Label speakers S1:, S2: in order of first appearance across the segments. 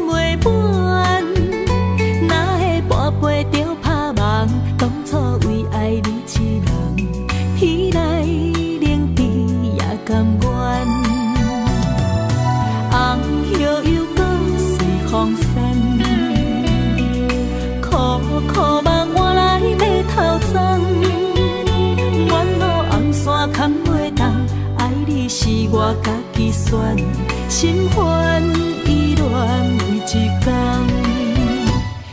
S1: 袂满，哪会半杯就拍梦？当初为爱你一人，彼来冷滴也甘愿。红叶又搁随风散，苦苦梦换来马头鬃。远路红线牵袂动，爱你是我家己选，心烦意乱为一天。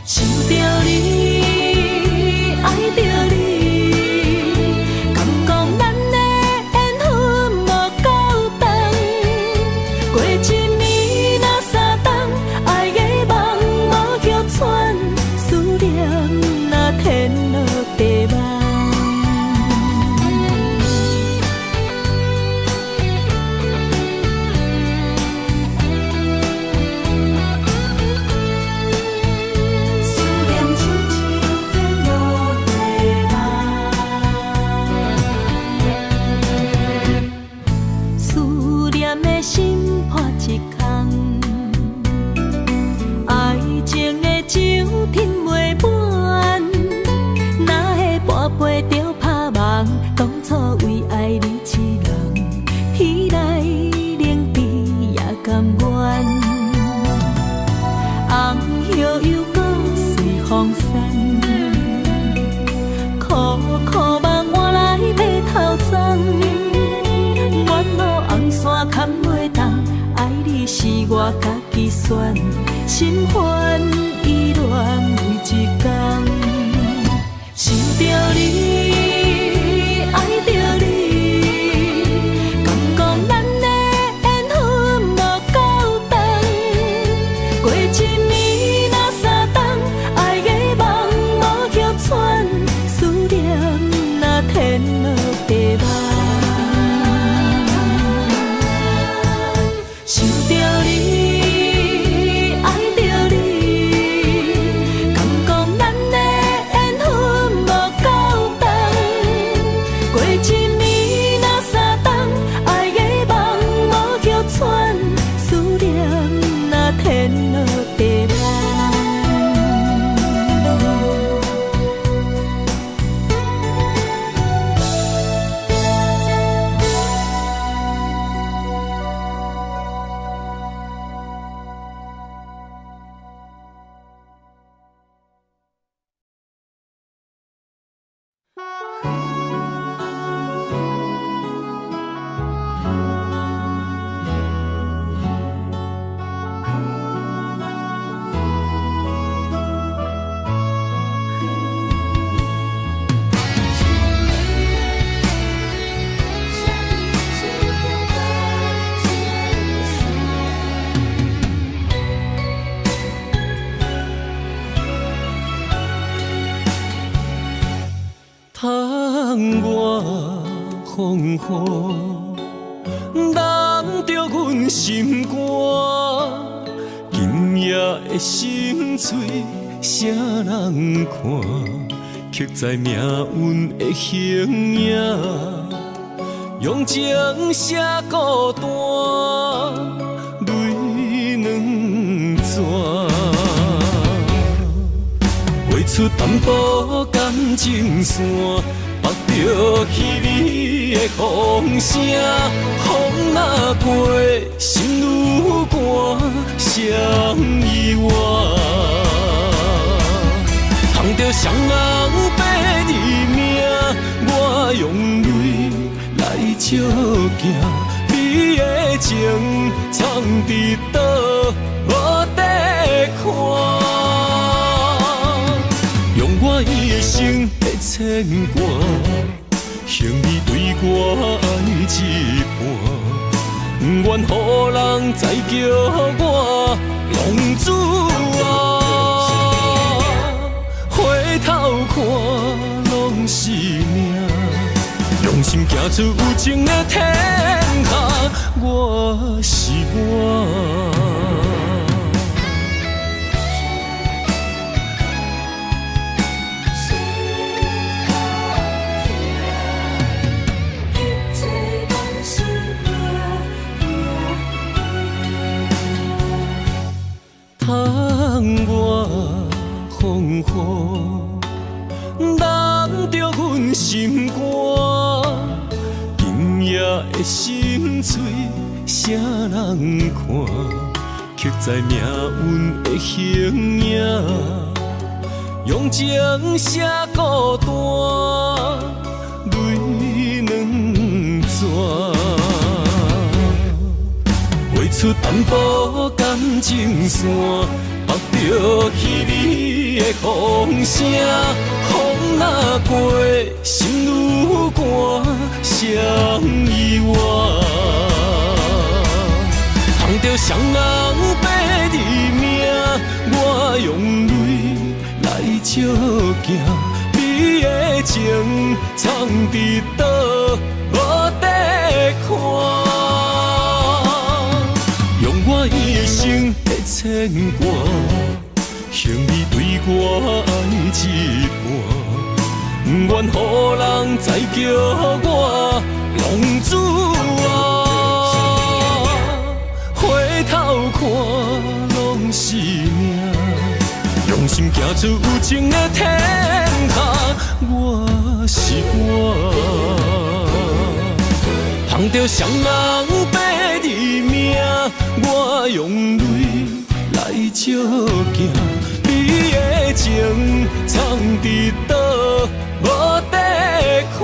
S1: 想着你，爱着你，敢讲咱的缘分无够长？过一暝若三冬，爱的梦无叫喘，思念若天落地网。心破一空，爱情的酒品袂满，哪会半杯就拍梦？当初为爱你一人，彼来冷滴也甘愿。红叶又搁随风散，苦苦梦换来马头鬃。远路红线牵袂动，爱你是我家己选，心烦意乱为一天。想着你，爱着你，敢讲咱的缘分无够长？过一暝若三冬，爱的梦无叫喘，思念若天落地网。想着你，爱着你，敢讲咱的缘分无够长？过一暝若三冬，爱的梦无叫喘，思念若天落地网。
S2: 窗外风雨，难着阮心肝。今夜的心碎，谁人看？刻在命运的形影，用情写孤单，泪两逝。画出淡薄感情线，绑着稀微的风声。风若过，心愈寒，谁意外？通着双人白字名，我用泪来照镜。你的情藏伫倒，无得看。用我一生的牵挂，向你对我爱一半，不愿予人再叫我浪子啊！回头看拢是命，用心行出有情的天下，我是我。窗外风雨，染着阮心肝。今夜的心碎，啥人看？刻在命运的形影，用情写孤单，泪两逝。画出淡薄感情线，目着稀微的风声，风若过，心愈寒，谁意外？捧着双人白日命，我用泪来照镜，你的情藏伫倒，无得看。用我一生的牵挂，向你对我爱一半，不愿予人再叫我浪子啊！回头看拢是命，用心行出有情的天下，我是我。捧着双人白日命，我用泪来照镜，你的情藏伫倒，无得看。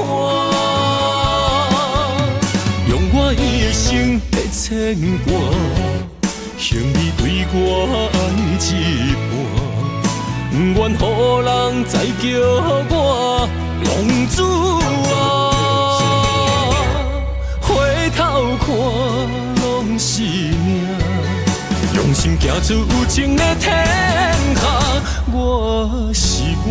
S2: 用我一生的牵挂，向你对我爱一半，不愿予人再叫我浪子啊！回头看拢是命，用心行出有情的天下，我是我。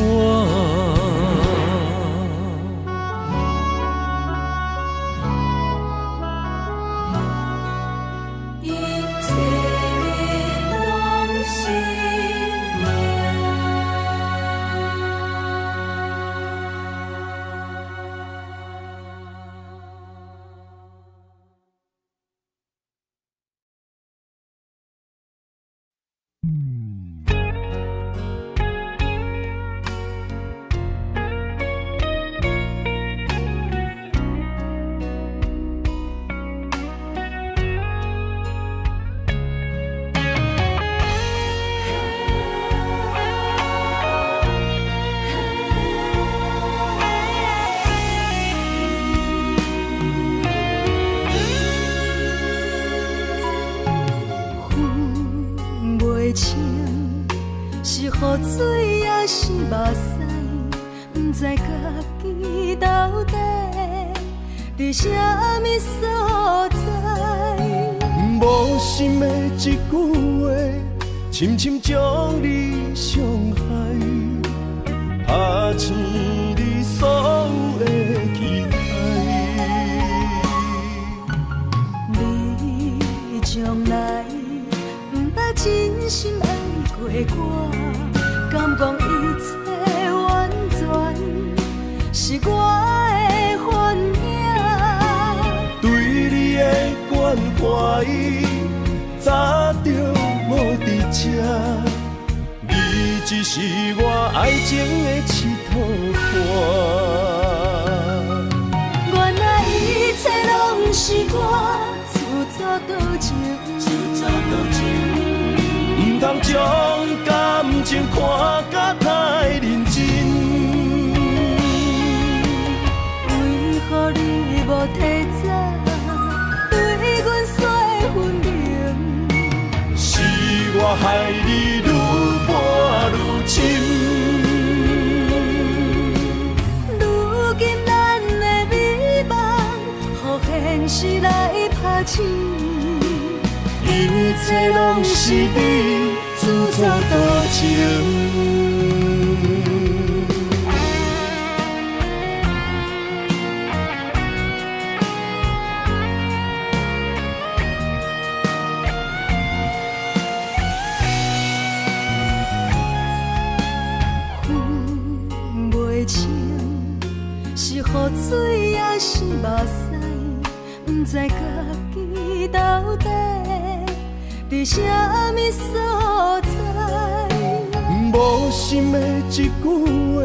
S1: 雨水也是目屎，不知家己到底伫啥物所在。
S3: 无心的一句话，深深将你伤害，拍醒你所有的期待。
S1: 你从来不捌真心爱过我。敢讲一切完全是我的幻影？
S3: 对你的关怀早就无伫这，你只是我爱情的佚佗伴。
S1: 原来一切拢是我自作多情，
S3: 不通将感情看甲太认真。
S1: 为何你无提早对阮说分明？
S3: 是我害你愈伴愈深。
S1: 如今咱的美梦，予现实来拍醒。
S3: 一切拢是你自作多情。
S1: 分袂清是雨水也是目屎，不知家己到底伫啥物所在。
S3: 伤心的一句话，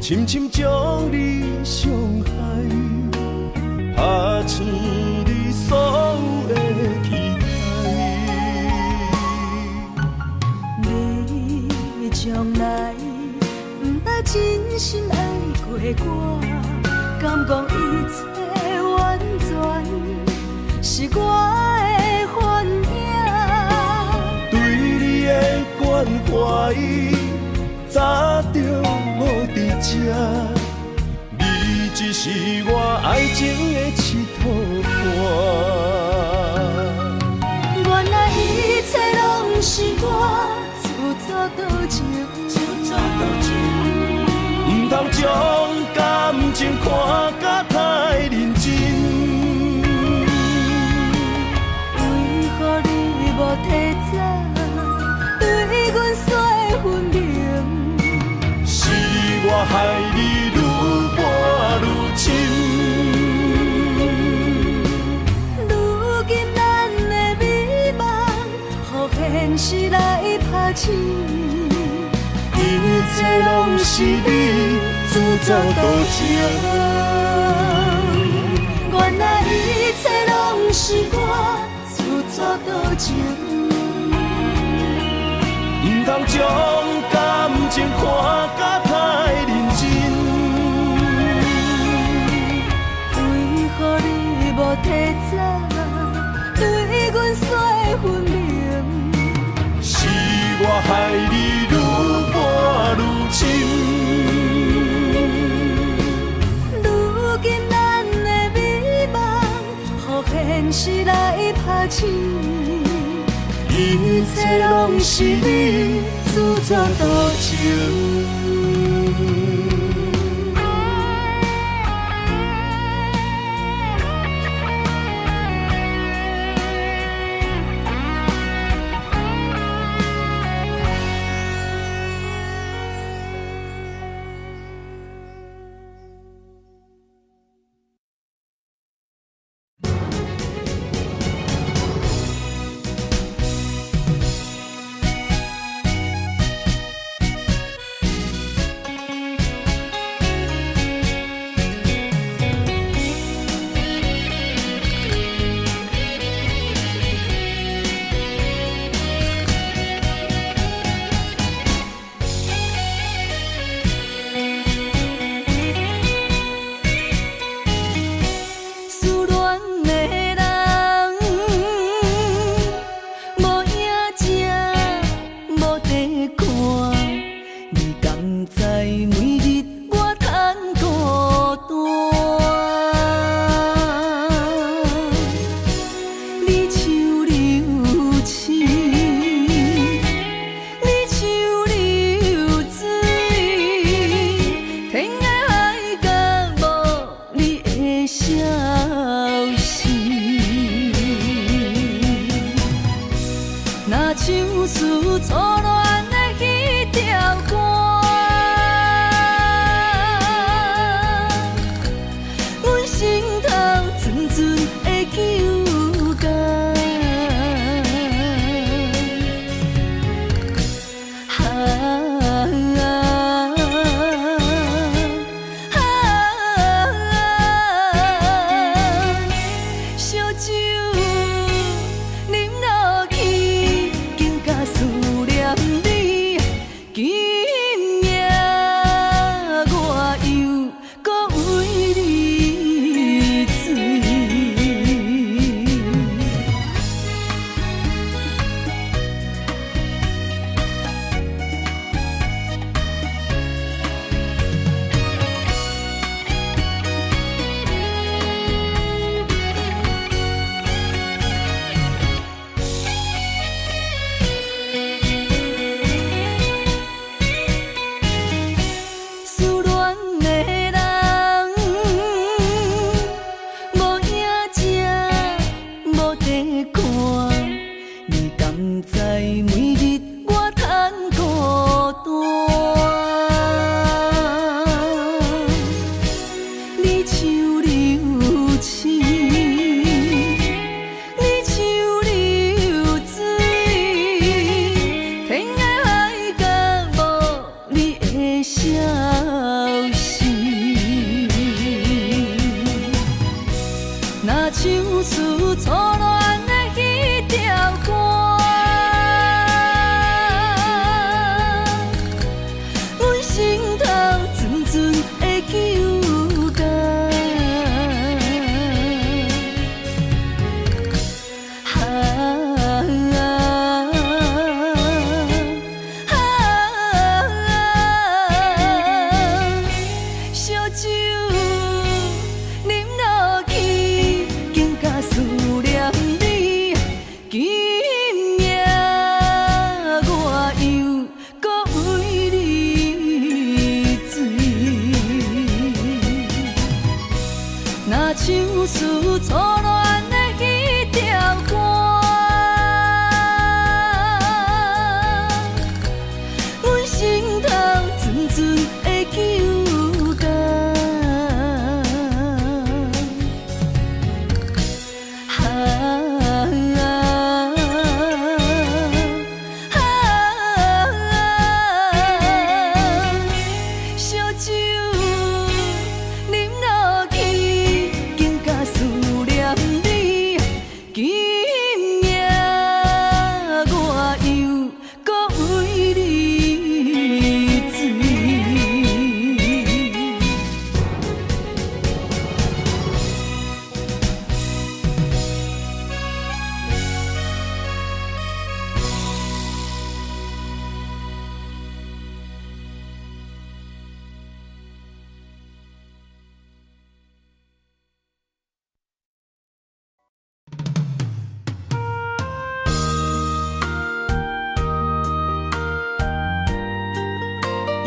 S3: 深深将你伤害，拍醒你所有的期待。
S1: 你将来不捌真心爱过我，敢讲一切完全是我的幻影？
S3: 对你的关怀，早就无伫这，你只是我爱情的一套伴。
S1: 原来一切拢是我自作多情，
S3: 不通将感情看甲太认真。
S1: 为何你无提早对阮说分明？
S3: 是我害你愈搬愈深。
S1: 如今咱的美梦，予现实来拍醒。一切拢是你自作多情，原来一切拢是我自作多情。
S3: 不通将感情看甲太认真。
S1: 为何你无提早对阮说分明？
S3: 是我害你愈搬愈深。
S1: 如今咱的美梦，予现实来拍醒。一切拢是你自作多情。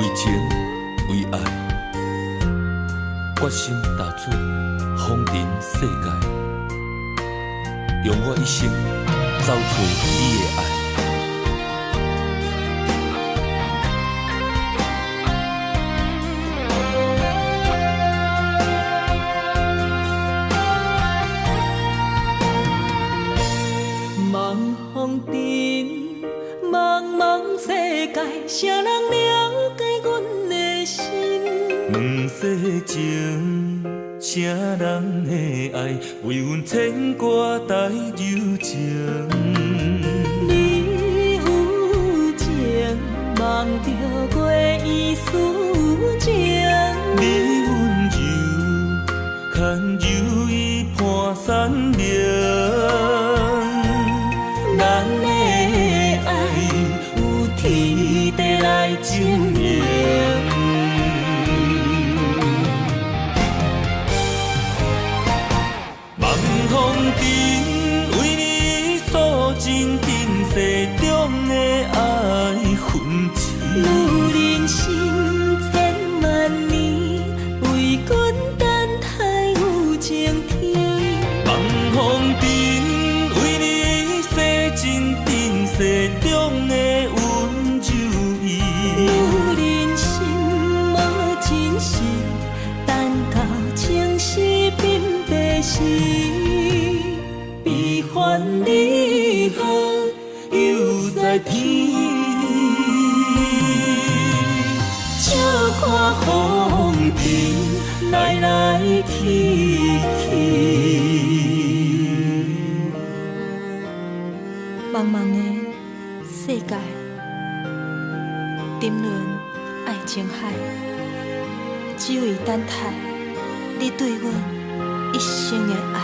S2: 为情为爱，决心踏出风尘世界，用我一生找寻你的爱。
S1: 茫风尘，茫茫世界，谁人了解阮的心？
S2: 两世情，谁人的爱，为阮牵挂带柔情。
S1: 你有情，望着月圆思情。
S2: 你温柔，牵柔意伴山岭。咱的爱有天地来证明。望风尘，为你诉尽今世中的爱痕迹。
S1: 女人心千万年，为君等待有情天。
S2: 望风尘，为你洗尽今世中的温柔意。
S1: 女人心无真实，等到情丝鬓白时，悲欢离合犹在天。笑看风尘来来去去。茫茫的世界，沉沦爱情海，只为等待你对阮一生的爱。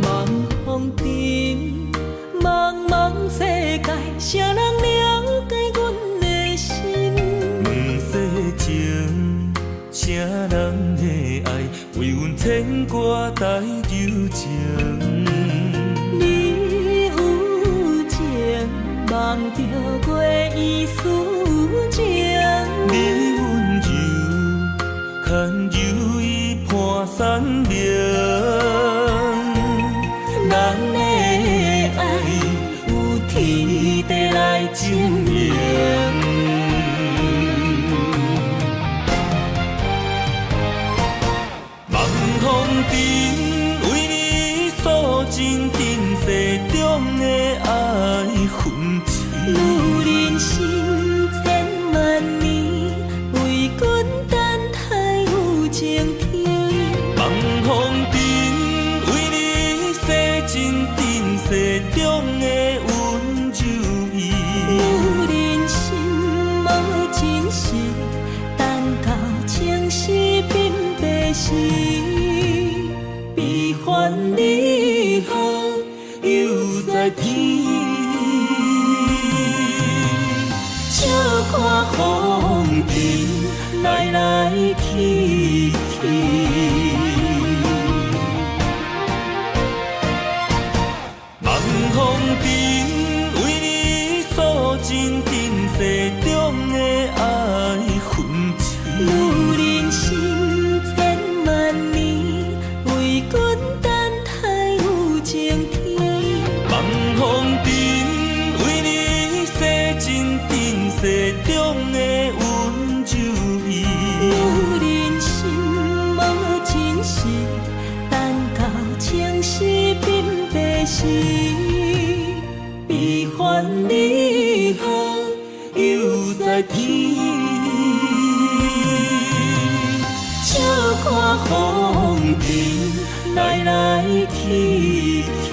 S1: 茫风尘，茫茫世界，谁人了解阮的心？
S2: 两世情，谁人的爱，为阮牵挂带柔情。
S1: 你有情，望着月圆思情。
S2: 你温柔，牵柔意伴山岭。咱的爱有天地来证明。望风尘，为你诉尽今世中的爱痕迹。
S1: 女人心千万年，为君等待有情天。
S2: 望风尘，为你洗尽今世中的温柔意。
S1: 女人心无真实，等到情丝鬓白时，悲欢离合犹在天。笑看风尘来来去去。望风尘，为你诉尽今世中的爱痕迹。女人心千万年，为君等待有情天。
S2: 望风尘，为你洗尽今世中的温柔意。
S1: 女人心无真实，等到情丝鬓白时，悲欢离合犹在天。笑看风尘来来去去。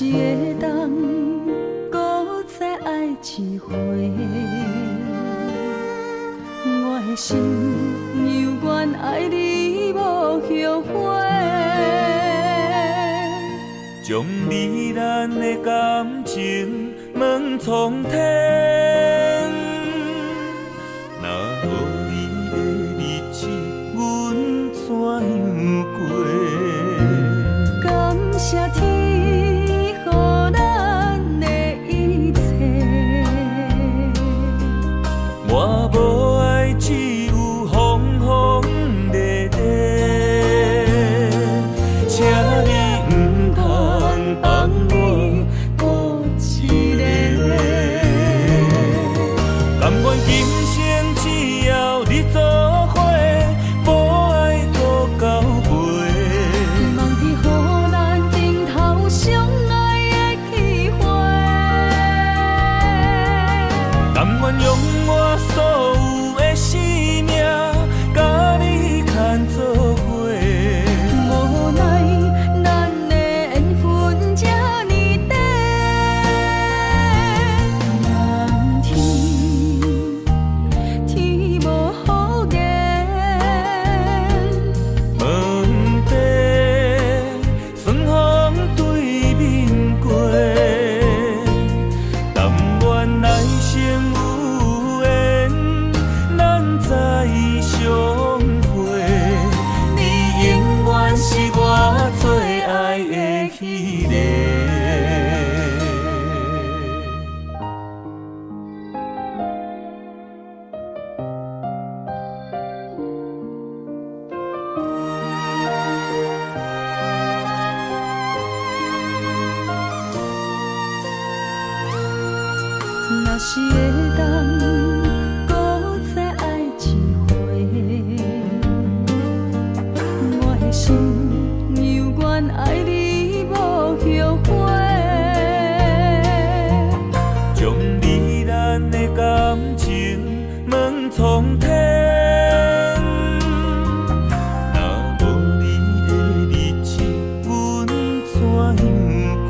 S1: 是会当搁再爱一回，我的心犹原爱你无后悔。
S4: 将你咱的感情问苍天，若无你的日子，阮怎样过？
S1: 感谢天，予咱的一切。
S4: 我无爱，只有风风雨雨，请你唔通放我孤一个。甘愿今生只要你做伙，无爱搁交陪。
S1: 望天予咱顶头相爱的机会，
S4: 甘愿用我所有的生命，甲你牵做伙。
S1: 无奈咱的缘分这呢短，蓝天天无好言，
S4: 问题顺风对面过，但愿来生有缘，咱再相会。你永远是我最爱的迄个。
S1: 若是会当搁再爱一回，我的心犹原爱你无后悔。
S4: 将你咱的感情问苍天，若无你的日子，阮怎样过？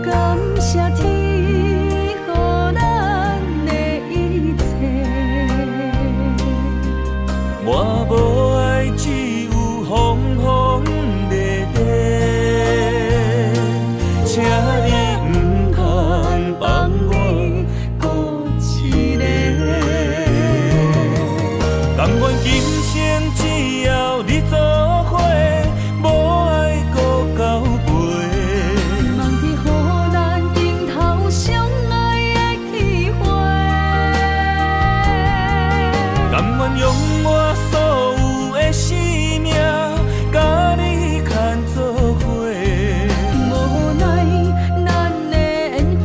S1: 感谢天，予咱的一切。
S4: 我无爱，只有风风雨雨，请你唔通放我孤一个。甘愿今生只要你做伙，无爱搁交陪。
S1: 望天予咱顶头相爱的机会，
S4: 甘愿用我所有的生命，甲你牵做伙。
S1: 无奈咱的缘分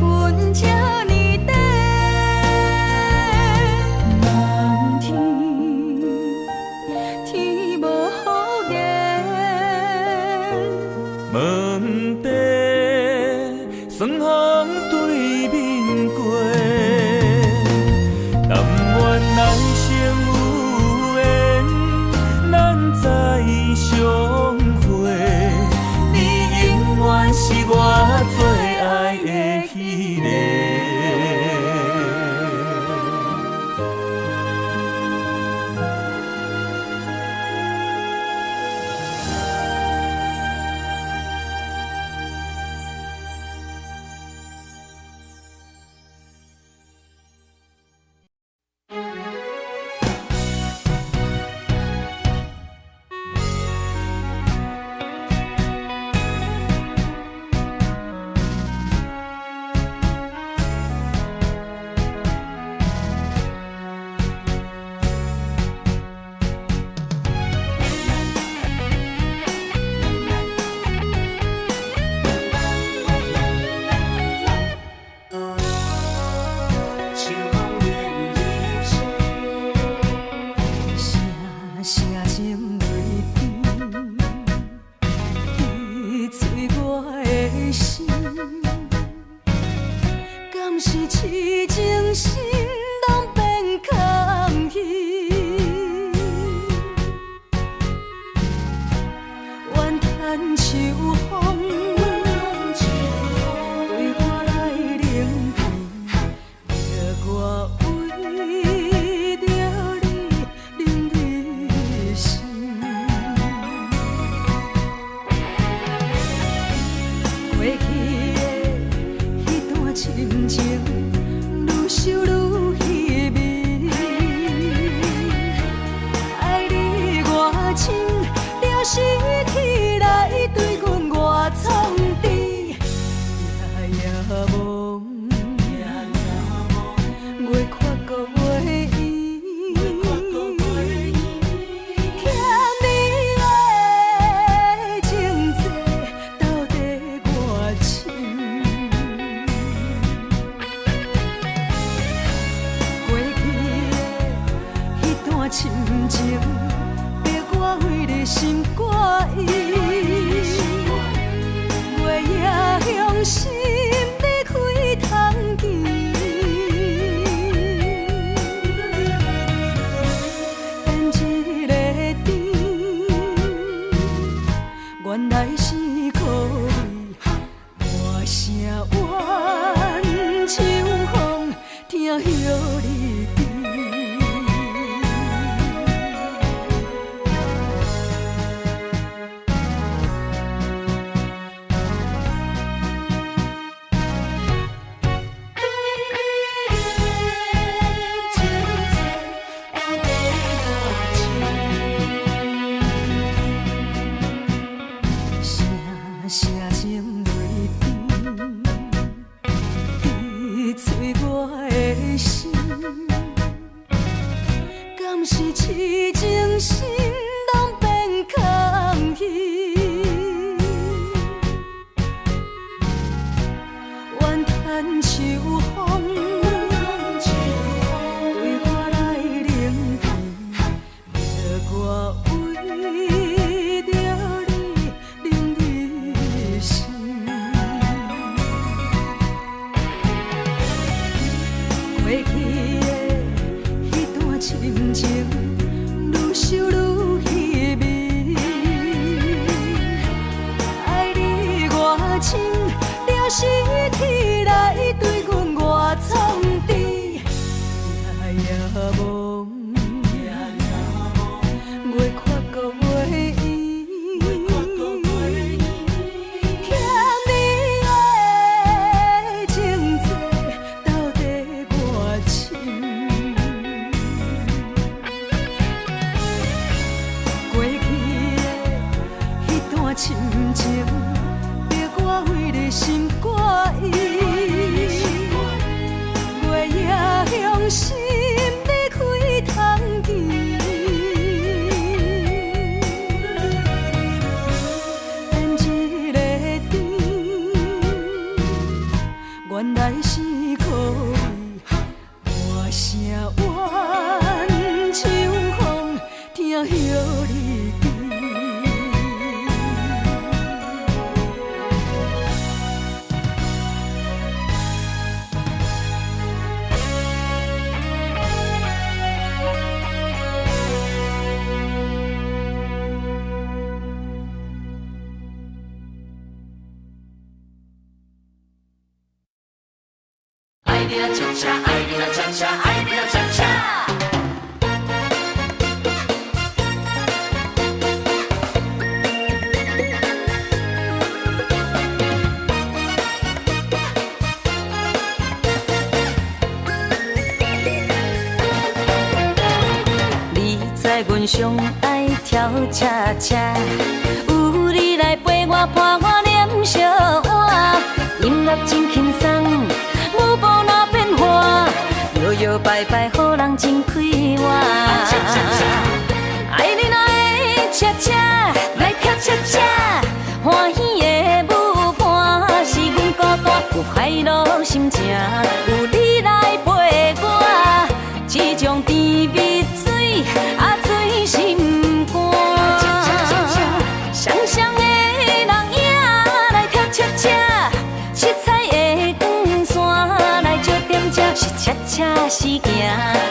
S1: 这呢短，蓝天天无好言，
S4: 问题顺风对面过，但愿来生有缘，咱再相会。你永远是我最爱的迄个。
S1: 深情，逼我为你心挂意。月夜向心要开窗机，变一个甜，原来是苦味，歌声怨秋风，听晓你甜。是痴情心拢变空虚，怨叹秋风对我来冷淡，要我为着你冷你心。过去的迄段深情。愈想愈稀微，爱你偌深，了是天来对阮偌创治，夜梦，袂看过袂圆，欠你的情债到底偌深？深情，逼我为你心挂意。月夜向心要开窗机，变一个甜，原来是苦味，歌声怨秋风，听晓你甜。
S5: 爱你啦恰恰，爱你啦恰恰，爱你啦恰恰。
S1: 你知阮上爱跳恰恰，有你来陪我伴我念小碗，音乐真轻松。舞步哪变化，摇摇摆摆，予人真快活。爱你哪会恰恰，来跳恰恰，欢喜的舞伴是阮孤单，有快乐心情，有你来陪我，这种甜蜜水啊醉心肝。双双的人影来跳恰恰，七彩的光线来照点这，是恰恰是行，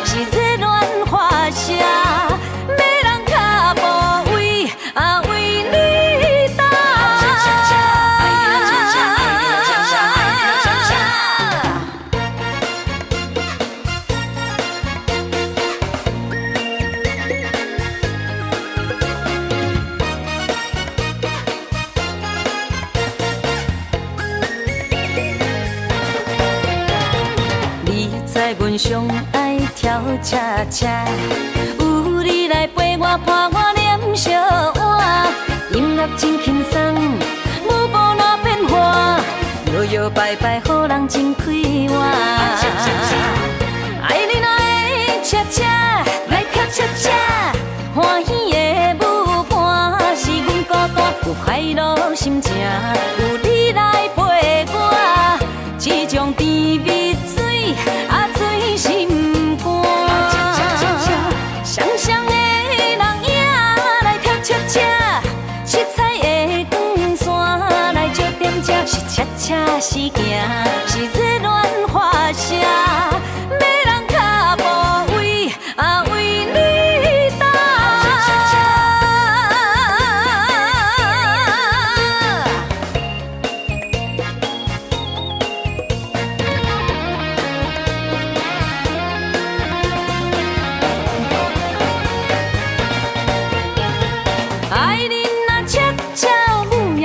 S1: 是热恋花谢，要人脚步为啊为你打。阮上爱跳恰恰，有你来陪我伴我念小碗，音乐真轻松，舞步哪变化，摇摇摆摆，予人真快活。爱你哪会恰恰，来跳恰恰，欢喜的舞伴是阮孤单，有快乐心情，有你来陪我，这种甜蜜水啊醉心肝。双双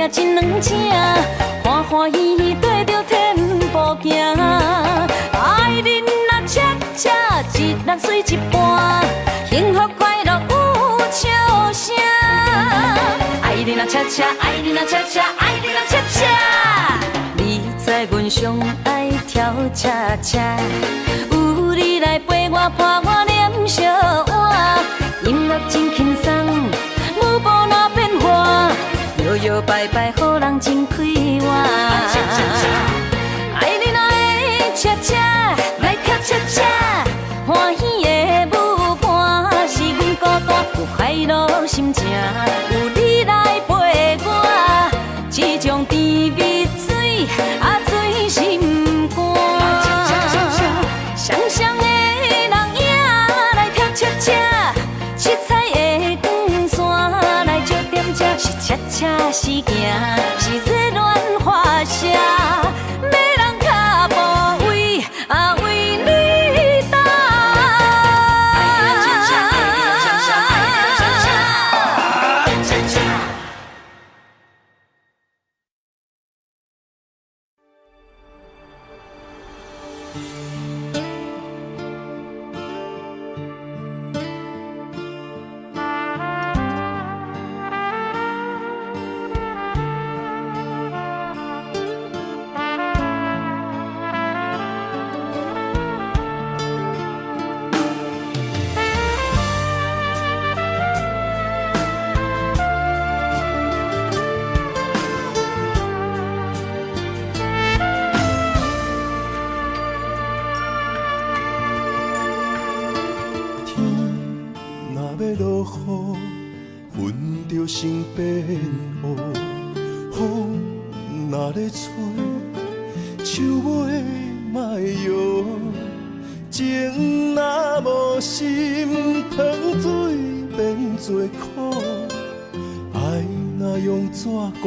S1: 真软正，欢欢喜喜跟着天步行。爱你若恰恰，一人随一半，幸福快乐有笑声。爱你若恰恰，爱你若恰恰，爱你若恰恰。你知阮上爱跳恰恰，有你来陪我伴我念小碗，音乐真轻松，舞步哪变化，摇摇摆摆，予人真快活。爱你若会恰恰，来跳恰恰，欢喜的舞伴是阮孤单，有快乐心情，有你来陪我，这种甜蜜水啊醉心肝。双双的人影来跳恰恰，七彩的光线来照点这，是恰恰是行，是热恋花谢，要人脚步为啊为你担。
S3: 落雨，云就成变乌；风若咧吹，树尾莫摇。情若无心，糖水变做苦。爱若用纸糊，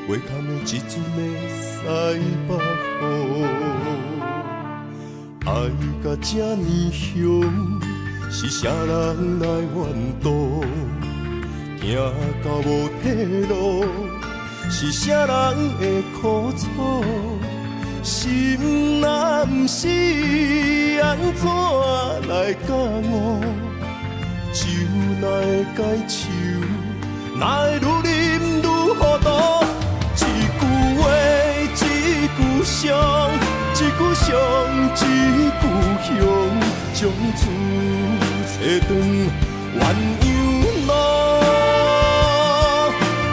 S3: 袂堪的一阵的西北雨。爱甲这呢凶。是啥人来怨妒？行到无退路，是啥人会苦楚？心若不是安怎来教我？酒哪会解愁？哪会愈啉愈糊涂？一句话，一句伤，一句伤，一句香，将厝找断鸳鸯路。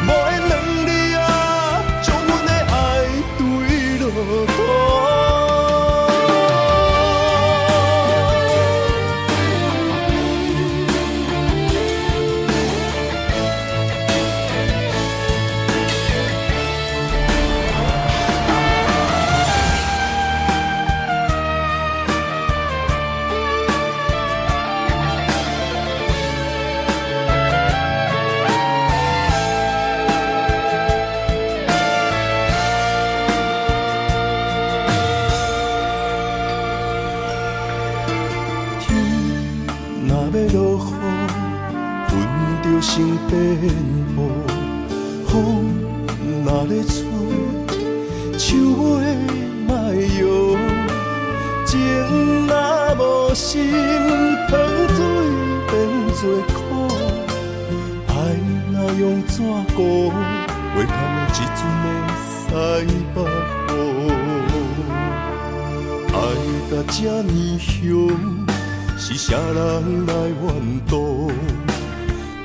S3: 无缘两字啊，将阮的爱对落土。成变乌，风若咧吹，树尾莫摇。情若无心，糖水变做苦。爱若用纸糊，袂堪的一阵的西北雨。爱甲这呢凶，是啥人来怨妒？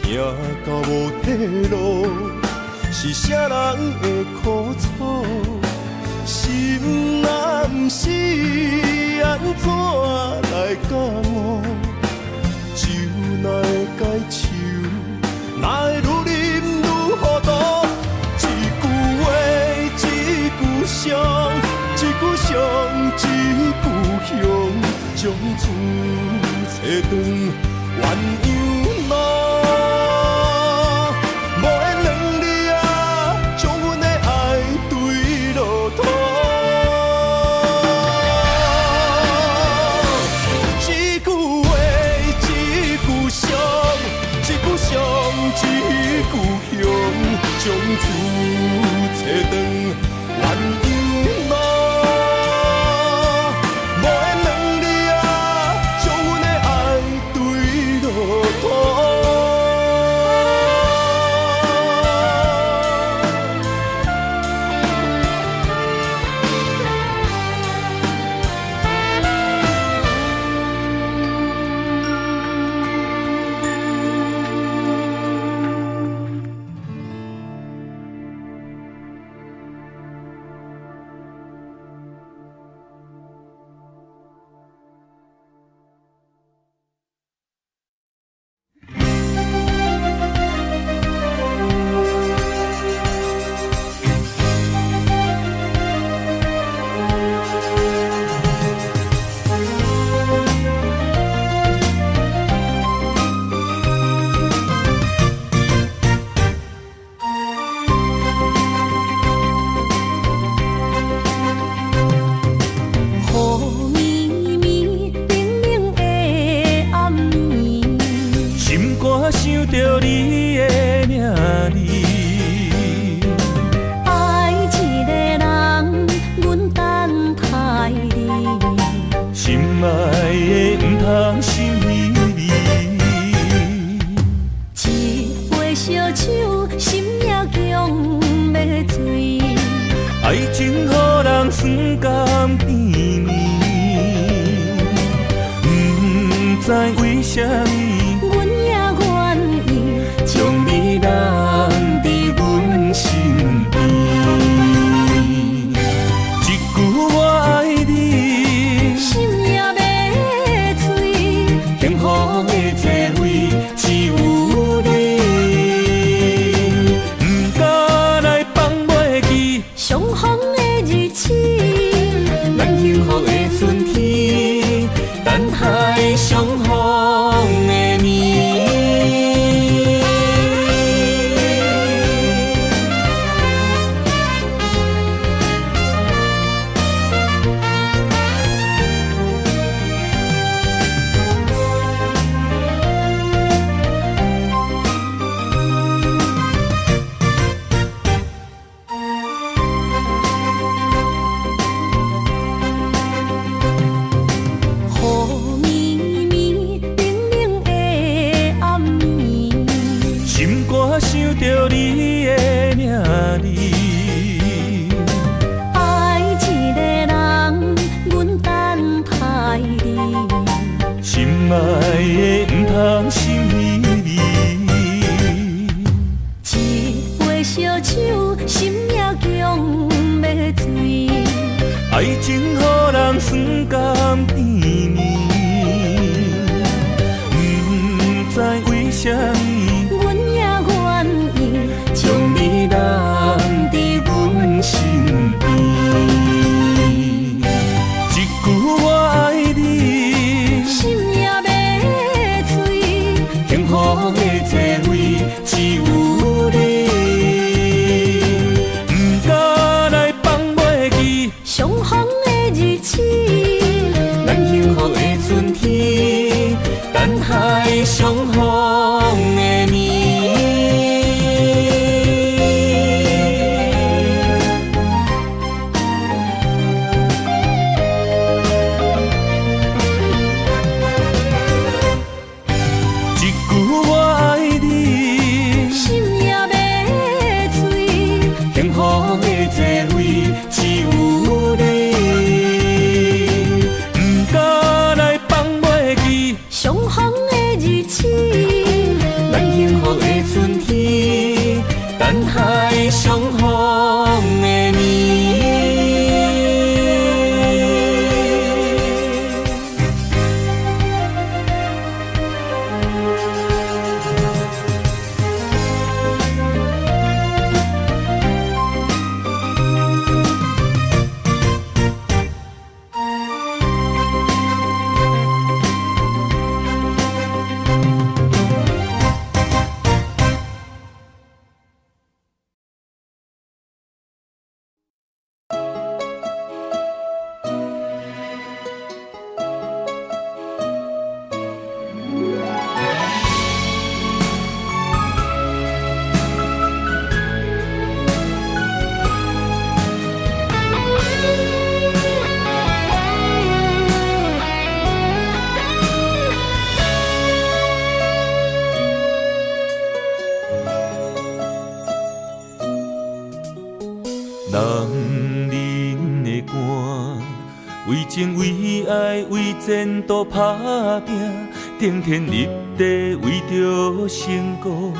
S3: 行到无退路，是啥人会苦楚？心若不是安怎来教我？酒哪会解愁？哪会愈啉愈糊涂？一句话，一句伤，一句伤，一句香，将厝找断鸳鸯路。一句香，将厝
S4: 我想着你的名字。
S1: 爱一个人，阮等待你。
S4: 心爱的不通心稀微，
S1: 一杯烧酒，心也强要醉。
S4: 爱情予人酸甘甜蜜，不知为什么，
S1: 阮也愿意
S4: 将你留伫阮身边。一句我爱你，
S1: 心也要醉。
S4: 幸福的座位只有你，不敢来放袂记
S1: 相逢的日子，
S4: 咱幸福的春天，等待相逢的年。
S1: 雨绵绵，冷冷的暗暝，
S4: 心肝想着你的名字，
S1: 爱一个人，阮等待你。
S4: 心爱的不通心稀微，
S1: 一杯烧酒，心也强要醉。
S4: 爱情予人酸甘甜蜜，不知为什么，
S1: 阮也愿意
S4: 将你留伫阮身边。一句我爱你，
S1: 心也要醉。
S4: 幸福的座位只有你，不敢来放袂记
S1: 相逢的日子，
S4: 咱幸福的春天，等待相逢的年。一句我爱你，
S1: 心也要醉。
S4: 幸福的座位只有你，不敢来放袂记
S1: 相逢的日子，
S4: 咱幸福的春天，等待相逢的年。男人的肝，为情为爱为前途打拼，顶天立地为着成功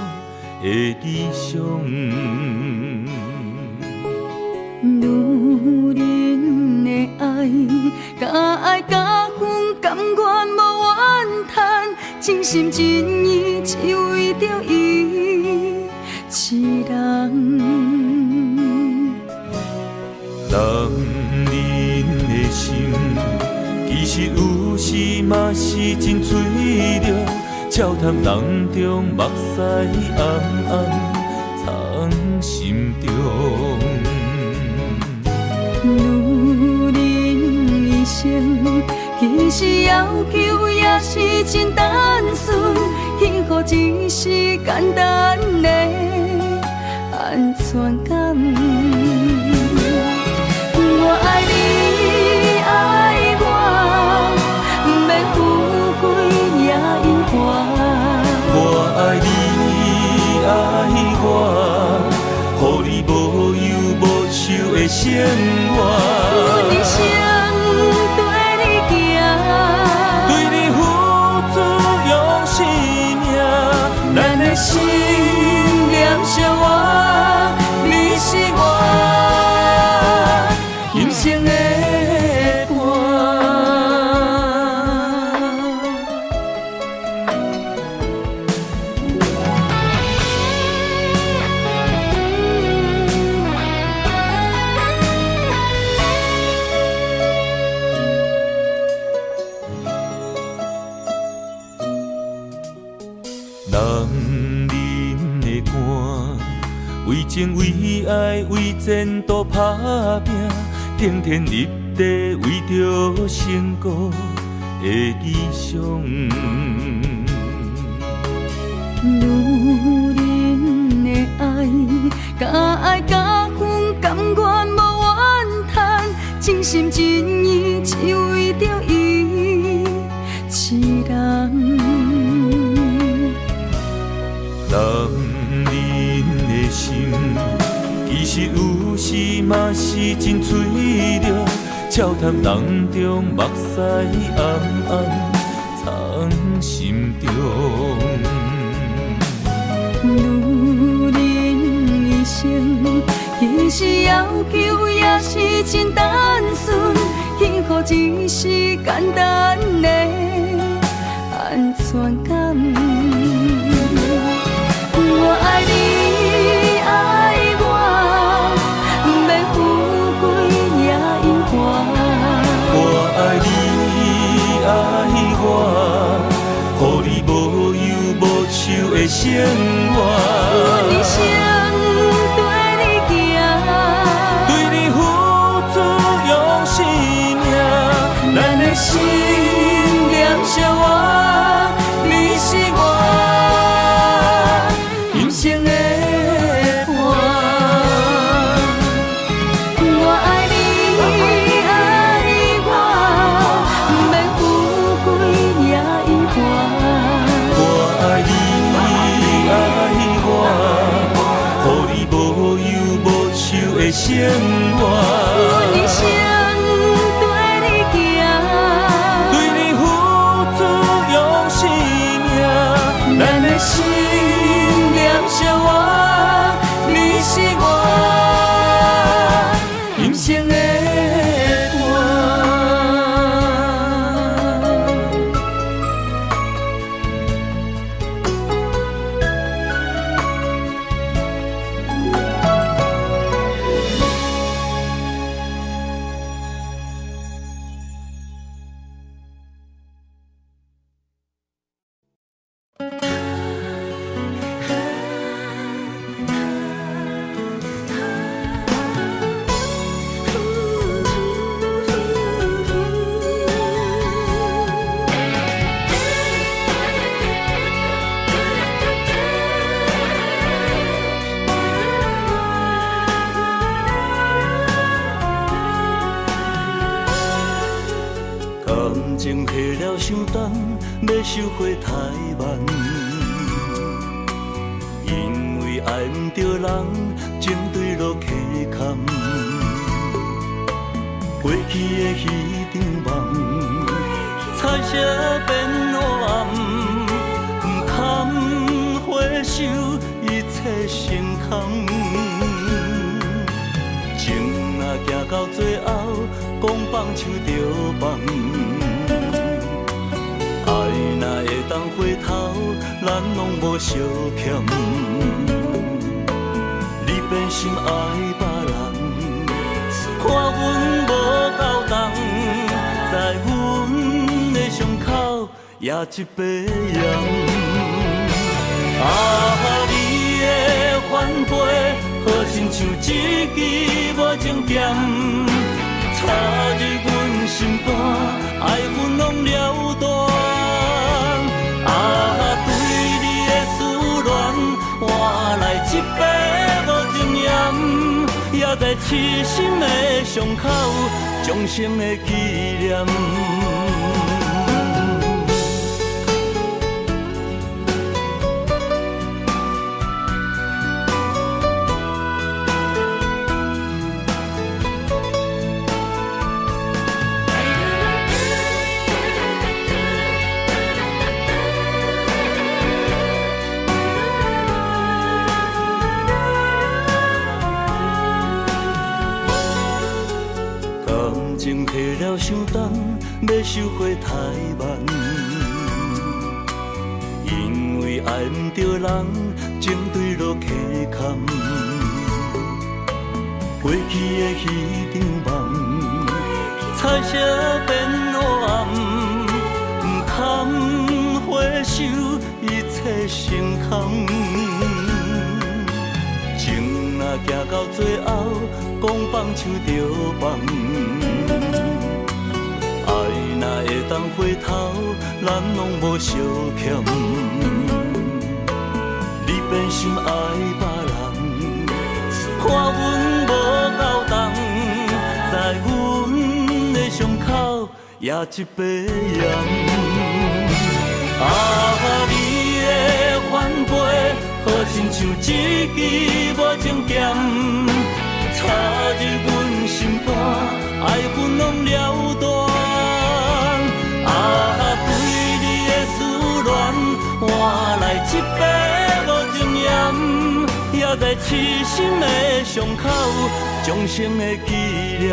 S4: 的理想。
S1: 女人的爱，甲爱甲恨，甘愿无怨叹，真心真意只为着伊一人。
S4: 男人的心，其实有时嘛是真脆弱，照谈人中目屎暗暗藏心中。
S1: 女人一生，其实要求也是真单纯，幸福一生简单的安全感。我爱你，爱我，要富贵也有我。
S4: 我爱你，爱我，予你无忧无愁的生活。
S1: 有一生对你行，
S4: 对你付出用生命，咱的心念相活，你是我今生的伴。男人的肝，为情为爱为前途打拼，天天立地为着成功的理想。
S1: 女人的爱，甲爱甲恨甘愿无怨叹，真心真意只为着伊一人。
S4: 男人的心，其实有时嘛是真脆弱，笑谈人中目屎暗暗藏心中。
S1: 女人一生，其实要求也是真单纯，幸福只是简单的安全感。我爱你，爱我，要富贵也有我。
S4: 我爱你，爱我，予你无忧无愁的生活。
S1: 有一生对你行，
S4: 对你付出用生命，咱的心念相活，你是我今生的伴。
S1: 我爱你，爱我，要富贵也有我。
S4: 我爱你，爱我，予你无忧无愁的生活。
S1: 有一生对你行，
S4: 对你付出用生命，咱的心念相活，你是我今生的伴。
S3: 感情下了伤重，要收回太慢。因为爱唔着人，情对落溪坎。过去的彼场梦，彩色变黑暗，不堪回首，一切成空。情若行到最后，讲放手就放。爱若会当回头，咱拢无相欠。你变心爱别人，看阮无够重，在阮的伤口也一巴扬。啊，你的反背，好亲像一支无情剑，插入阮心肝，爱阮拢了断。啊，对你的思恋，
S4: 痴心的伤口，终生的纪念。情提了伤重，要收回太慢。因为爱不着人，情对落溪坎。过去的迄场梦，彩色变落暗，不堪回首，一切成空。情若行到最后，讲放手就放。若会当回头，咱拢无相欠。你变心爱别人，看阮无够重，在阮的伤口也一把盐。啊，你的反背，好亲像一支无情剑，插入阮心肝，爱阮拢了断。换来一杯无情盐，也在痴心的伤口，终生的纪念。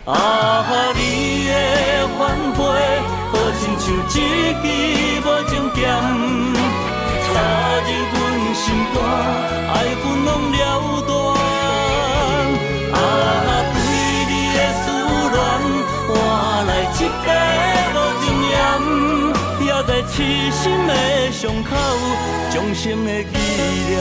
S4: 啊，你的反背，好亲像一支无情剑，插入阮心肝，爱阮拢了断。啊，对你的思恋。换来一杯无情盐，也在痴心的伤口，终生的纪念。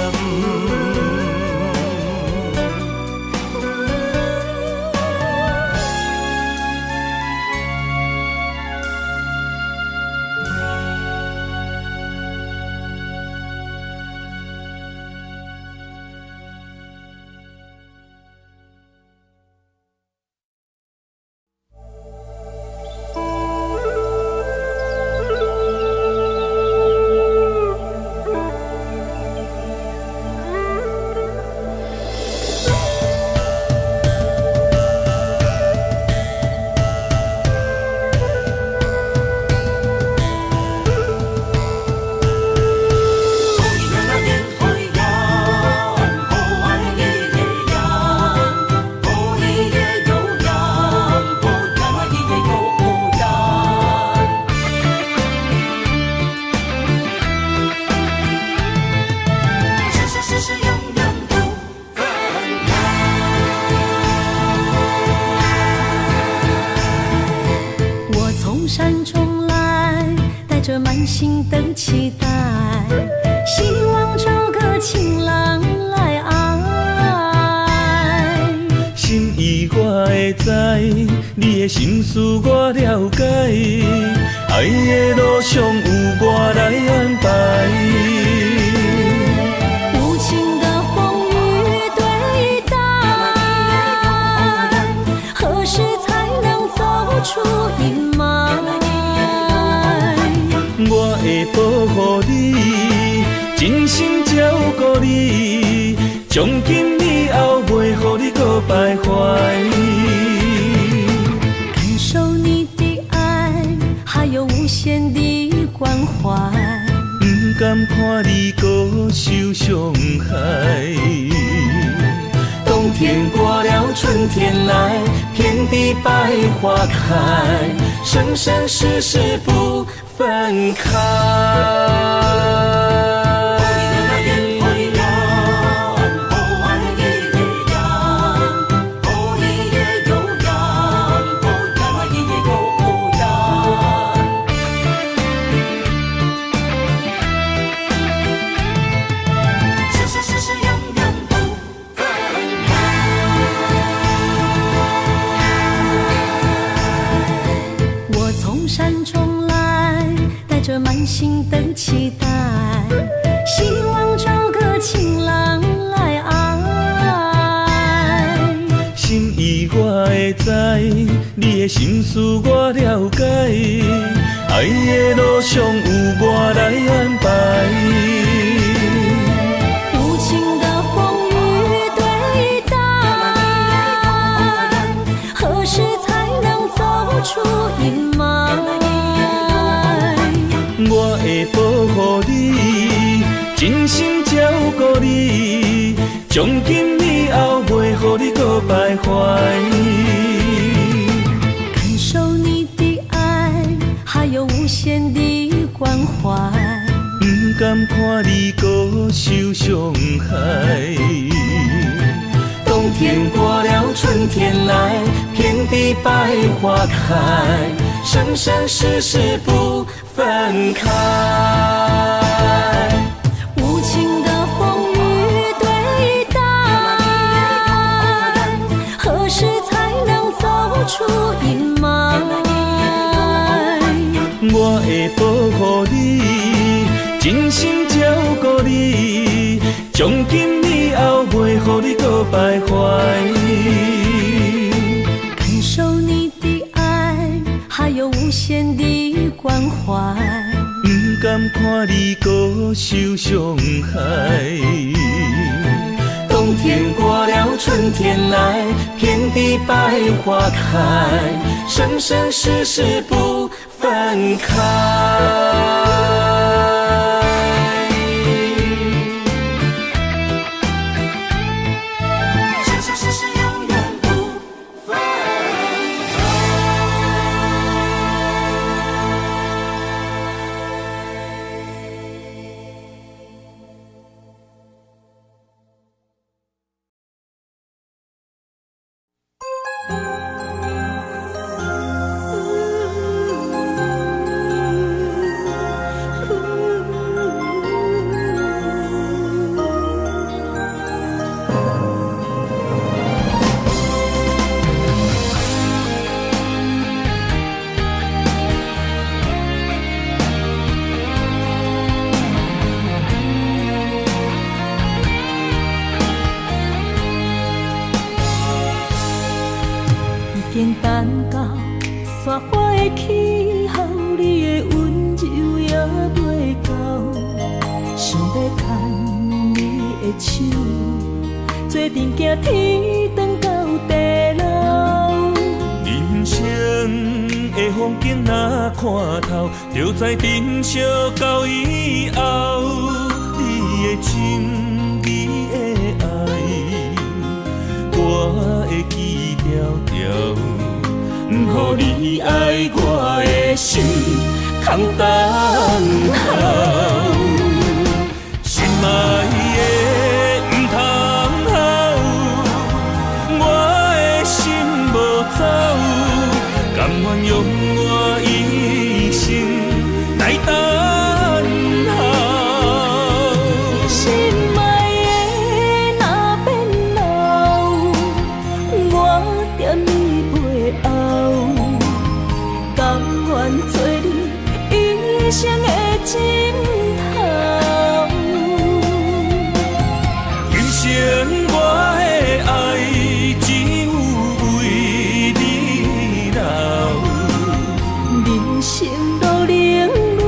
S1: 心的期待，希望找个情郎来爱。
S4: 心意我会知，你的心思我了解，爱的路上有我来安排。
S1: 无情的风雨对待，何时才能走出阴霾？
S4: 我会保护你，真心照顾你，从今以后袂予你搁徘徊。
S1: 感受你的爱，还有无限的关怀，
S4: 不甘看你搁受伤害。冬天过了，春天来，遍地百花开，生生世世不分开。
S1: 满心的期待，希望找个情
S4: 会知，你的心事我了解，爱的路上有我来安排。
S1: 无情的风雨对待，何时才能走出阴霾？
S4: 我会保护你，真心照顾你，从今以后袂予你搁徘徊。
S1: 感受你的爱，还有无限的关怀。
S4: 不甘看你搁受伤害。冬天过了，春天来，遍地百花开，生生世世不分开。
S1: 无情的风雨对待，何时才能走出阴霾？
S4: 我会保护你，真心照顾你，从今以后袂予你搁徘徊。
S1: 感受你的爱，还有无限的关怀。
S4: 不甘看你搁受伤害。冬天过了，春天来，遍地百花开，生生世世不分开。
S5: 生生世世永远不分开。
S1: 已经等到雪花的气候，你的温柔也袂够，想要牵你的手，做阵行天长到地老。
S4: 人生的风景若看透，就知珍惜到以后。你的情，你的爱，我会记条条。不予你爱我的心空等候，心爱的不通好，我的心无走，甘愿用我一生来等候。
S1: 心爱的若变老，我踮你背后，甘愿做你一生的枕头。
S4: 今生我的爱只有为你留，
S1: 人生路冷暖，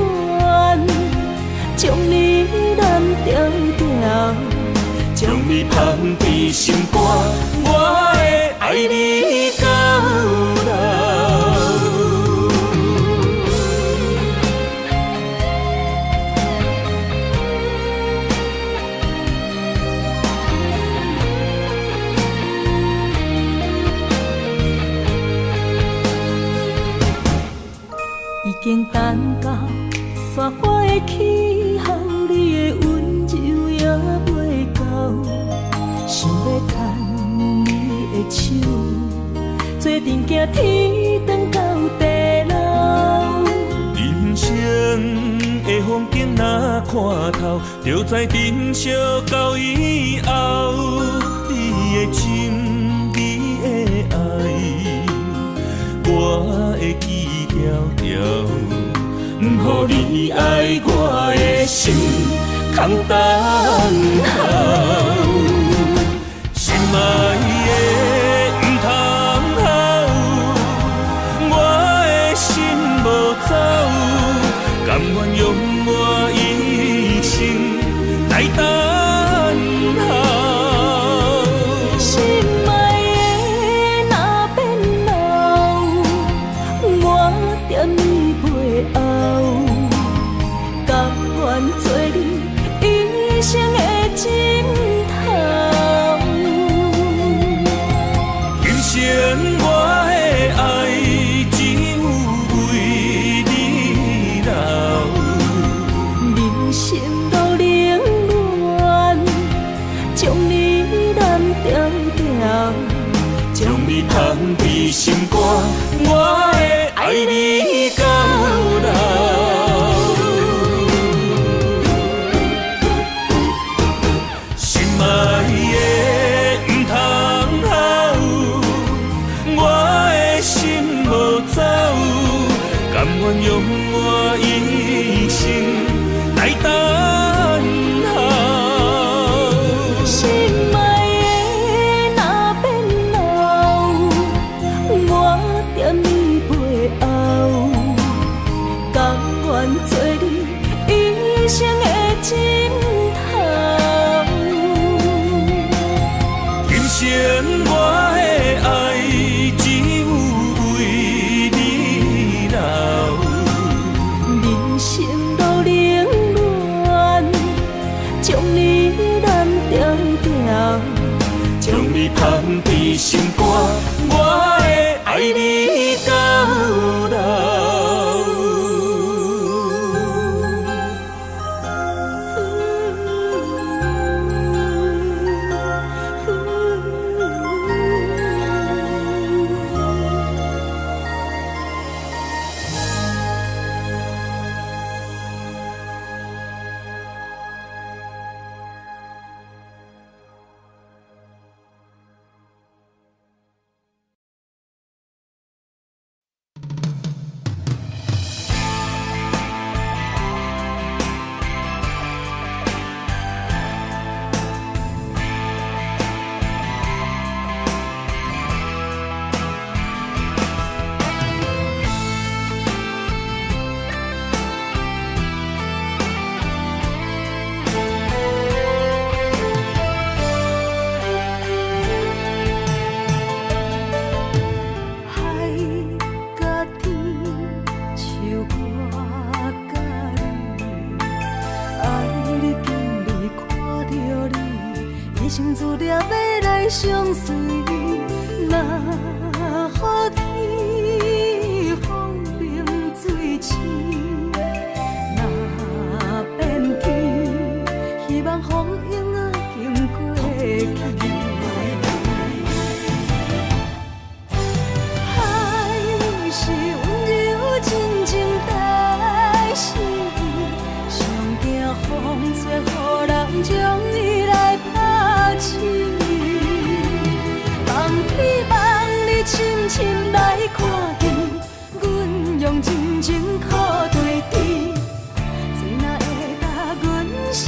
S1: 将你揽条条，
S4: 将你放伫心肝，我会爱你到老。
S1: 已经等到雪花的气候，你的温柔也袂够，想要牵你的手，做阵行天长到地老。
S4: 人生的风景若看透，就知珍惜到以后。你的情，你的爱，我会记条条。不予你爱我的心空等候，心爱的不通好，甘愿用我一生来等候。
S1: 心爱的若变老，我踮你背后，甘愿做你一生的枕头。
S4: 今生我的爱只有为你留，
S1: 人生路冷暖，将你揽条条，
S4: 将你放伫心肝，我会爱你到老。心爱的不通好，我的心无走，甘愿用我一生来等候。
S1: 心爱的若变老，我踮你背後，甘願做你一生的枕頭。
S4: 今生我的愛只有為你留，
S1: 人生路冷暖，將你攬條條，
S4: 將你放伫心肝，我會愛你到老。
S1: 生自粒要来相随，若予去风平水清，若变天，希望风影仔经过去。海是温柔真情代是，上惊风吹，予人将伊来拍醒。望你深深来看见，阮用真情靠对峙，谁若会甲阮心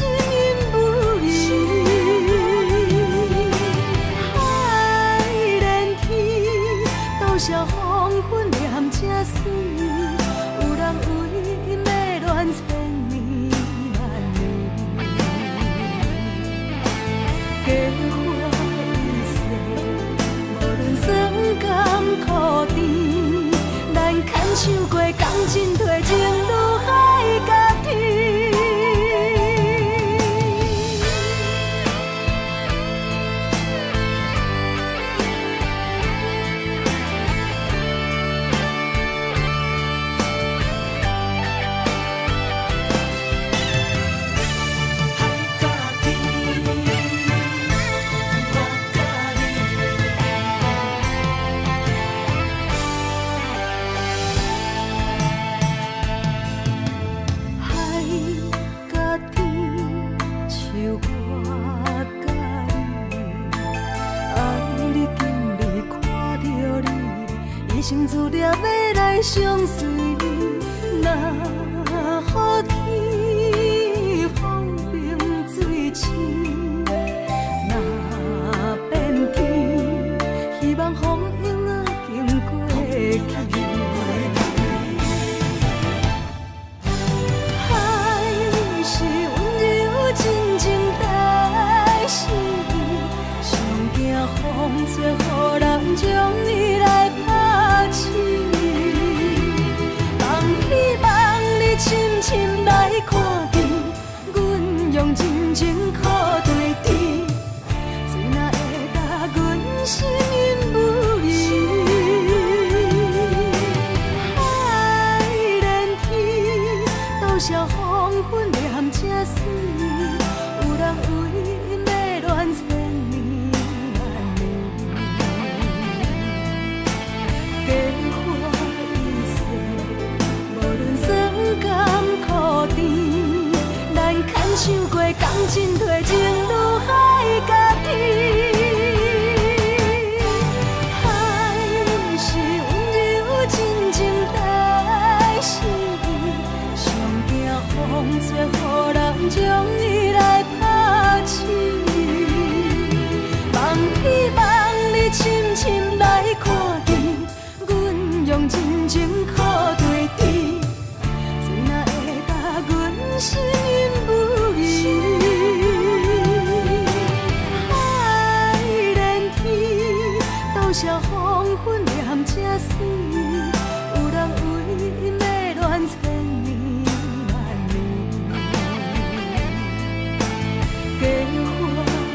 S1: 不移？海连天，倒写黄昏念这水，有人为因要恋千年万年。家花已谢，无论酸甘苦甜，咱牵手过钢筋褪情愈海甲天。生自粒要来相随，若予去风平水清，若变天，希望风影仔经过去。情苦对甜，水若会干，阮心因无依。海连天，多少黄昏念这水，有人为迷恋千年万年。假花易碎，无论酸甘苦甜，咱牵手过感情褪情愈海甲天。海是温柔真情代心意，上惊风吹，予人将伊来拍醒。望希望你深深来看见，阮用真情苦对甜，水若会干，阮心因无依。海连天，多少黄昏念这水，有人为迷恋千年万年。假花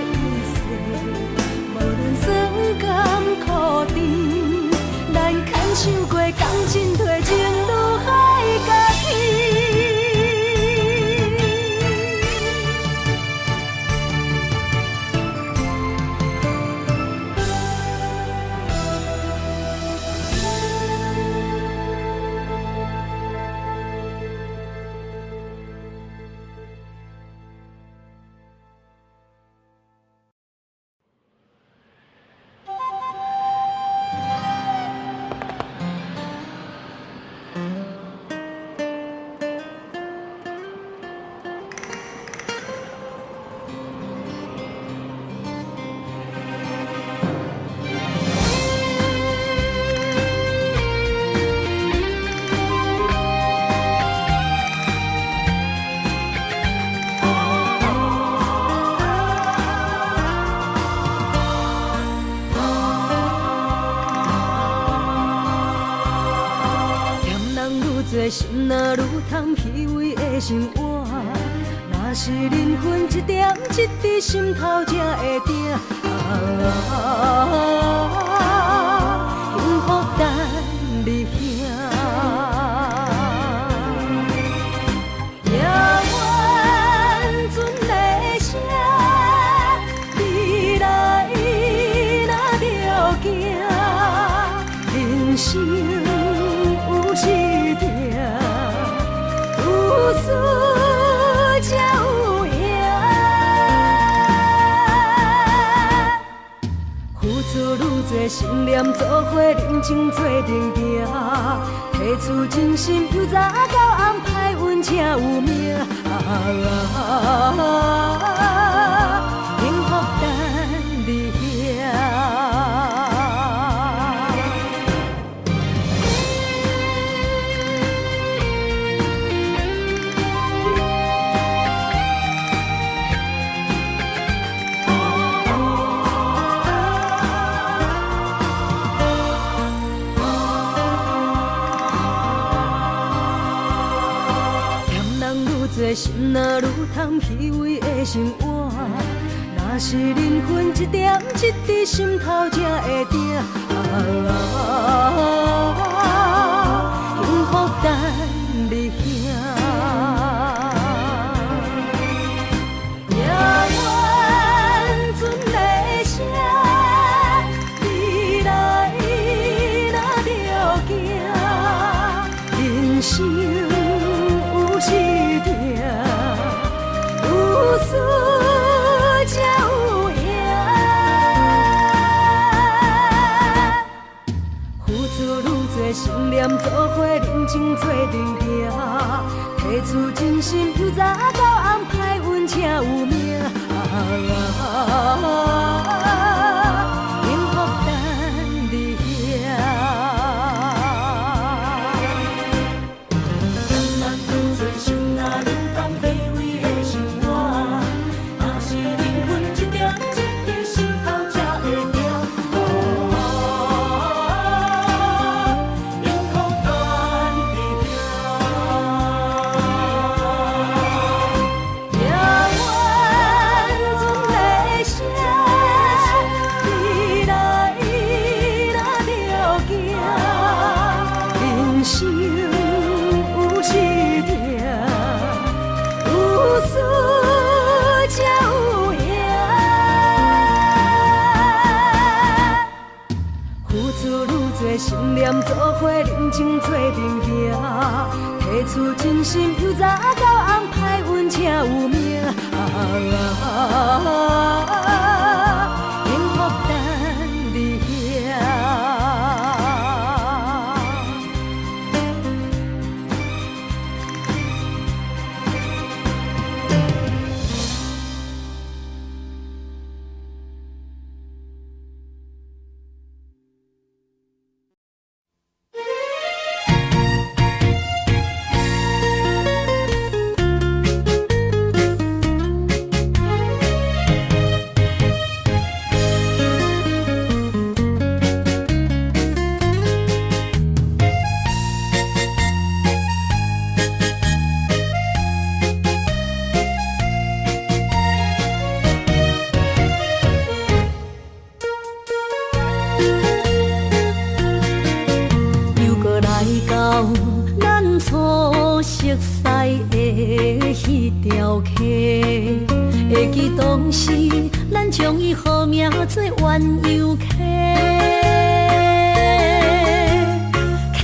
S1: 易碎，无论酸甘苦甜，咱牵手过感情褪情愈海甲天。心若愈通虚伪的生活，若是灵魂一点一滴心头才会定。幸福等你兄，夜晚船的声，你来若着行，人生有时。有输才有赢，付出愈多，心念做伙，人情做阵行，提出真心，由早到暗，歹运才有命。幸福等你兄。心若愈通虚伪的生活，若是灵魂一点一滴心头才会定。幸福等你兄，夜晚船的声，你来若着行，人生有时。有输才有赢，付出愈多，心念做伙，人情做阵行，提出真心，由早到暗，歹运才有命。幸福等你兄。夜晚念做伙认情做阵行，提出真心由早到暗歹运才有命。幸福等你遐。会记当时，咱将伊好名做鸳鸯溪，溪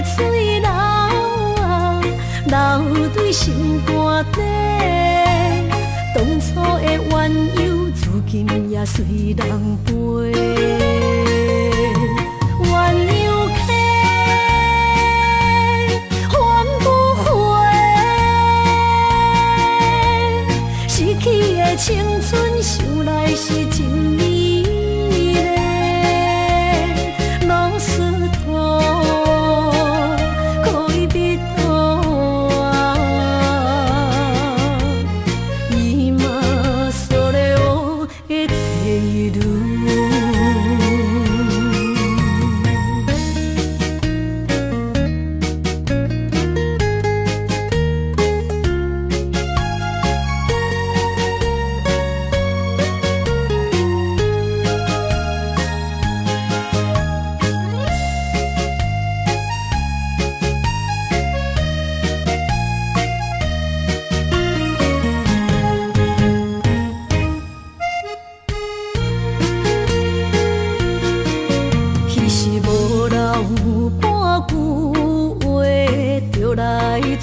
S1: 水流啊，流对心肝底。当初的鸳鸯，如今也随人飞。青春想来是真美丽，老师徒可以比途啊，伊嘛所了的地路。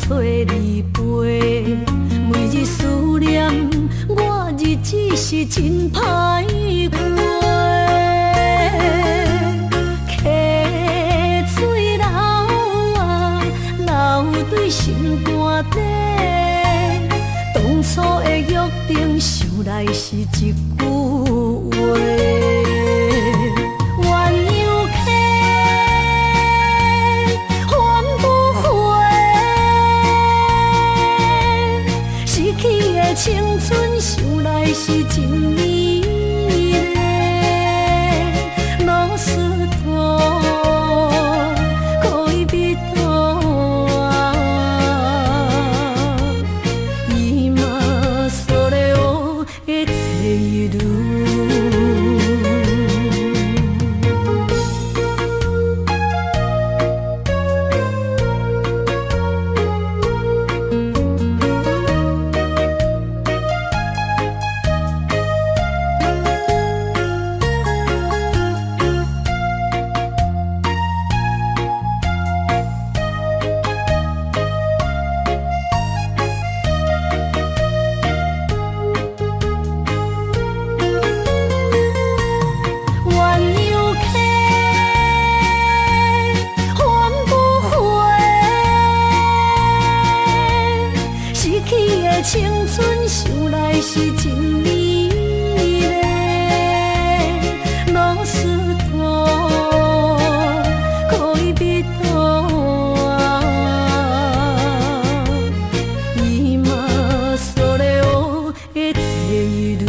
S1: 找你陪，每日思念我，日子是真歹过。溪水流啊，流对心肝底。当初的约定，想来是一句话。青春想来是真美丽，老师徒可以比途啊，伊嘛所了的地路。青春想来是真美丽，老师徒可以比途啊，伊嘛所了的地路。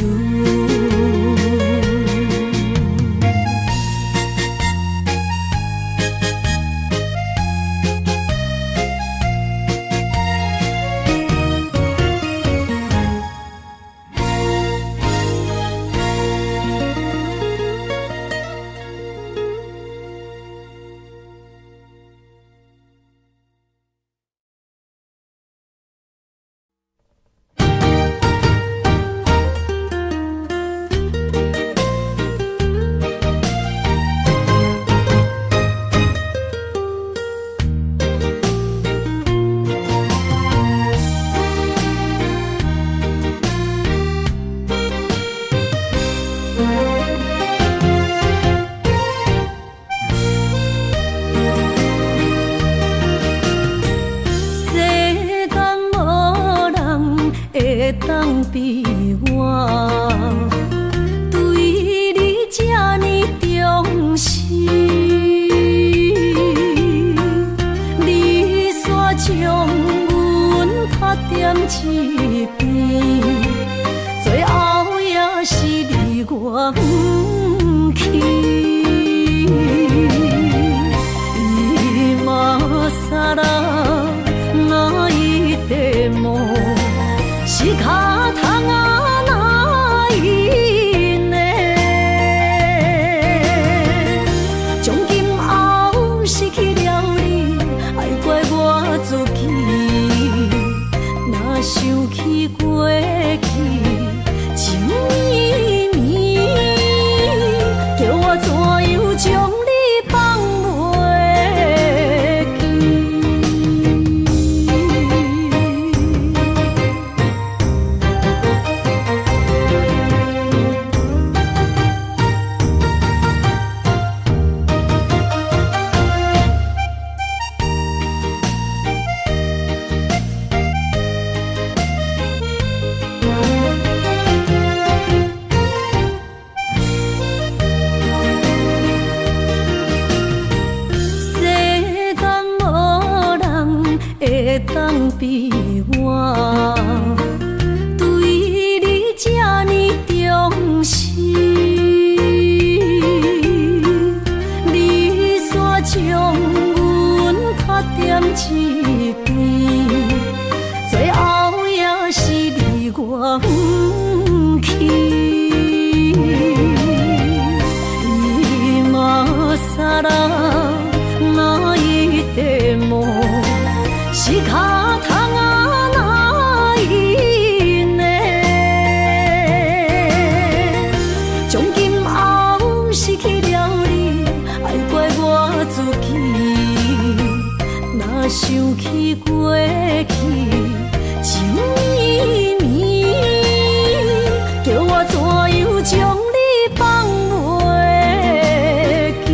S1: 会当比我对你这呢重视？你煞将阮拍点一边，最后也是你我不去。今ら泣いても仕方がないね。从今后失去了你，爱怪我自己。若想起过去情绵绵，叫我怎样将你放袂记？当比我对你这呢重视，你煞将阮拍点一边，最后也是你我不去。今さら泣いても仕方がないね。从今后失去了你，爱怪我自己。若想起过去情绵绵，叫我怎样将你放袂记？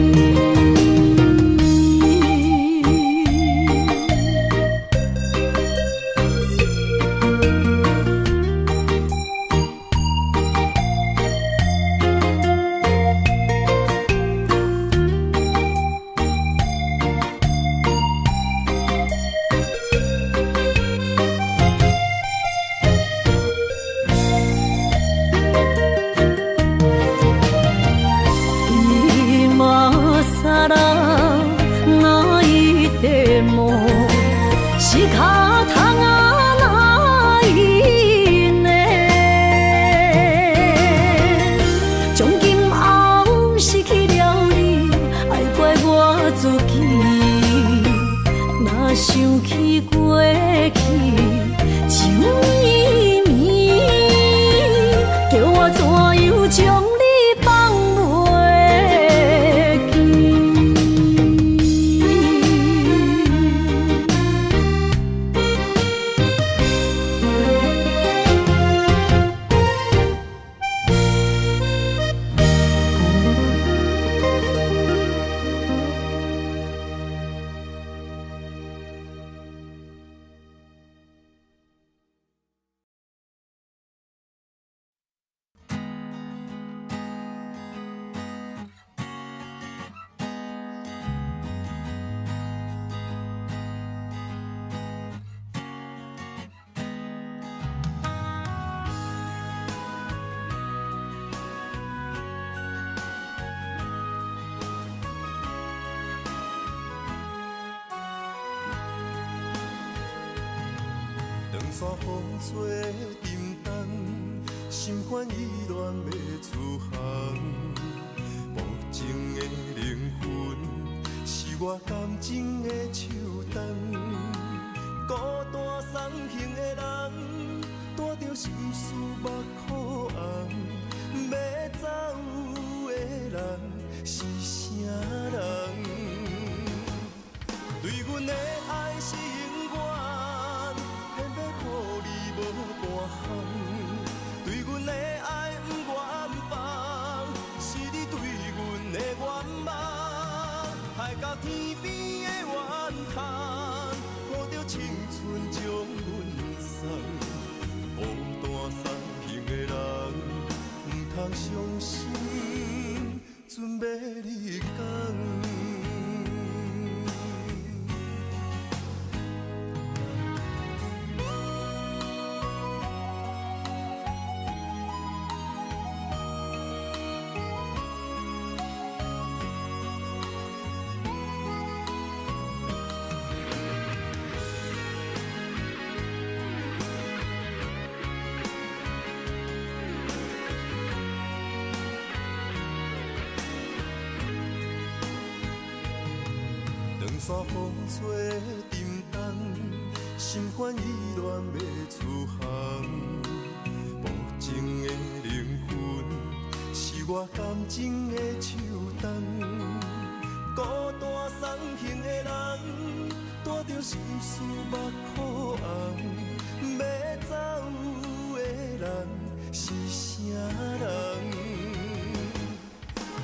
S1: 今ら泣いても仕方がないね。从今后失去了你，爱怪我自己。若想起过去情绵绵，叫我怎样将你放袂记？
S3: 山风吹沉重，心烦意乱要出航。无情的灵魂，是我感情的手重。孤单送行的人，带着心事目眶红。要走的人是啥人？对阮的爱是永远。偏要予你无半项，对阮的爱不愿放，是你对阮的愿望。海到天边的怨叹，抱着青春将阮送，孤单伤心，准要你讲。山风吹沉重，心烦意乱要出航。无情的灵魂，是我感情的树洞。孤单送行的人，带着心事目眶红。要走的人是啥人？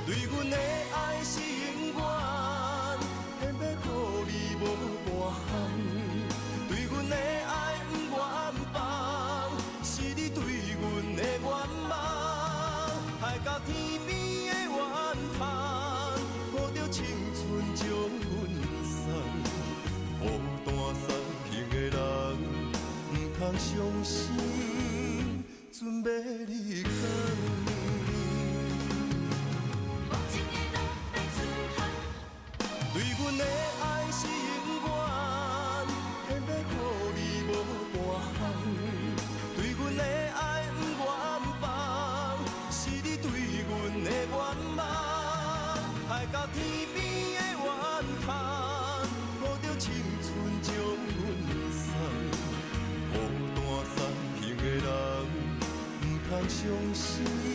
S3: 对阮的爱是永远。偏要予你无半项，对阮的爱不愿放，是你对阮的愿望。海到天边的怨叹，抱着青春将阮送。孤单送行的人，不通伤心，准要你讲。对阮的爱是永远，偏要予你无半项。对阮的爱不愿放，是你对阮的愿望。海到天边的怨叹，抱着青春将阮送。孤单送行的人，不通伤心。